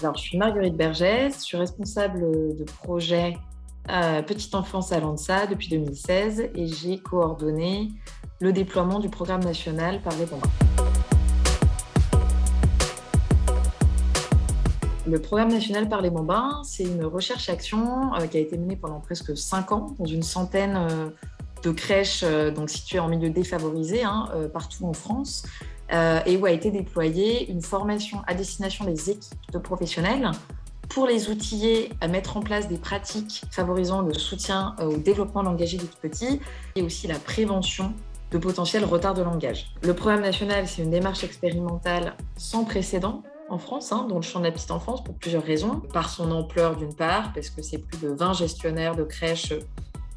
Alors, je suis Marguerite Bergès, je suis responsable de projet Petite Enfance à l'ANSA depuis 2016 et j'ai coordonné le déploiement du programme national Parler Bambin. Le programme national Parler Bambin, c'est une recherche-action qui a été menée pendant presque 5 ans dans une centaine de crèches donc situées en milieu défavorisé partout en France et où a été déployée une formation à destination des équipes de professionnels pour les outiller à mettre en place des pratiques favorisant le soutien au développement langagier des tout petits et aussi la prévention de potentiels retards de langage. Le programme national, c'est une démarche expérimentale sans précédent en France, dans le champ de la petite enfance, pour plusieurs raisons. Par son ampleur d'une part, parce que c'est plus de 20 gestionnaires de crèches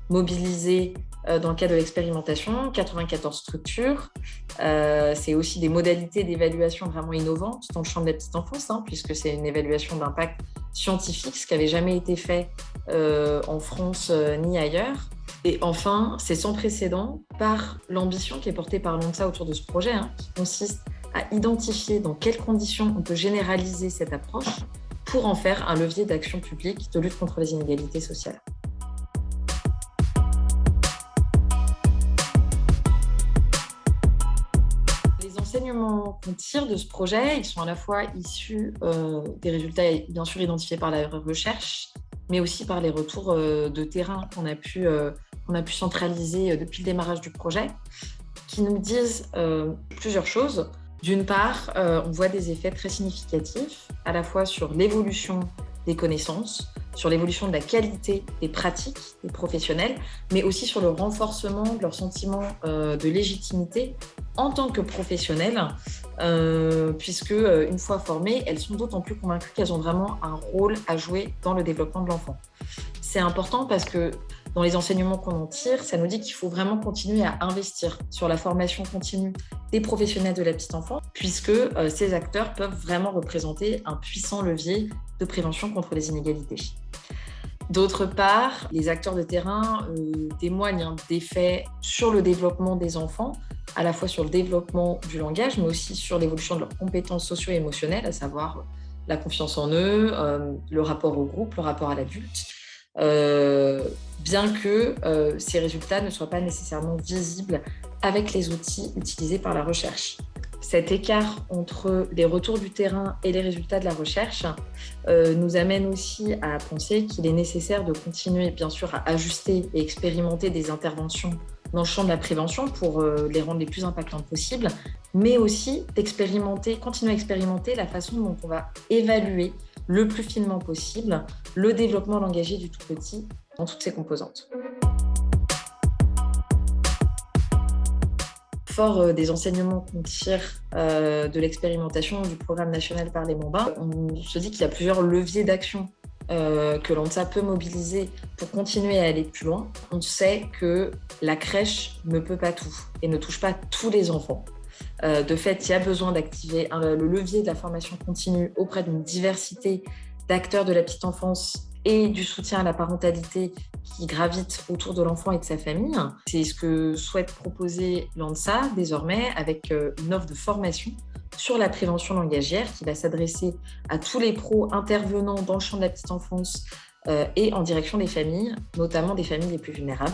mobilisés dans le cadre de l'expérimentation, 94 structures. C'est aussi des modalités d'évaluation vraiment innovantes dans le champ de la petite enfance, puisque c'est une évaluation d'impact scientifique, ce qui n'avait jamais été fait en France ni ailleurs. Et enfin, c'est sans précédent par l'ambition qui est portée par l'ANSA autour de ce projet, qui consiste à identifier dans quelles conditions on peut généraliser cette approche pour en faire un levier d'action publique de lutte contre les inégalités sociales. Les enseignements qu'on tire de ce projet, ils sont à la fois issus des résultats bien sûr identifiés par la recherche, mais aussi par les retours de terrain qu'on a pu centraliser depuis le démarrage du projet, qui nous disent plusieurs choses. D'une part, on voit des effets très significatifs, à la fois sur l'évolution des connaissances, sur l'évolution de la qualité des pratiques des professionnels, mais aussi sur le renforcement de leur sentiment de légitimité en tant que professionnels, puisque une fois formées, elles sont d'autant plus convaincues qu'elles ont vraiment un rôle à jouer dans le développement de l'enfant. C'est important parce que dans les enseignements qu'on en tire, ça nous dit qu'il faut vraiment continuer à investir sur la formation continue des professionnels de la petite enfance, puisque ces acteurs peuvent vraiment représenter un puissant levier de prévention contre les inégalités. D'autre part, les acteurs de terrain témoignent d'effets sur le développement des enfants, à la fois sur le développement du langage, mais aussi sur l'évolution de leurs compétences socio-émotionnelles, à savoir la confiance en eux, le rapport au groupe, le rapport à l'adulte. Bien que ces résultats ne soient pas nécessairement visibles avec les outils utilisés par la recherche. Cet écart entre les retours du terrain et les résultats de la recherche nous amène aussi à penser qu'il est nécessaire de continuer, bien sûr, à ajuster et expérimenter des interventions dans le champ de la prévention pour les rendre les plus impactantes possibles, mais aussi continuer à expérimenter la façon dont on va évaluer le plus finement possible le développement langagier du tout petit dans toutes ses composantes. Fort des enseignements qu'on tire de l'expérimentation du programme national Parler Bambin, on se dit qu'il y a plusieurs leviers d'action que l'ANSA peut mobiliser pour continuer à aller plus loin. On sait que la crèche ne peut pas tout et ne touche pas tous les enfants. De fait, il y a besoin d'activer le levier de la formation continue auprès d'une diversité d'acteurs de la petite enfance et du soutien à la parentalité qui gravite autour de l'enfant et de sa famille. C'est ce que souhaite proposer l'ANSA désormais avec une offre de formation sur la prévention langagière qui va s'adresser à tous les pros intervenant dans le champ de la petite enfance et en direction des familles, notamment des familles les plus vulnérables.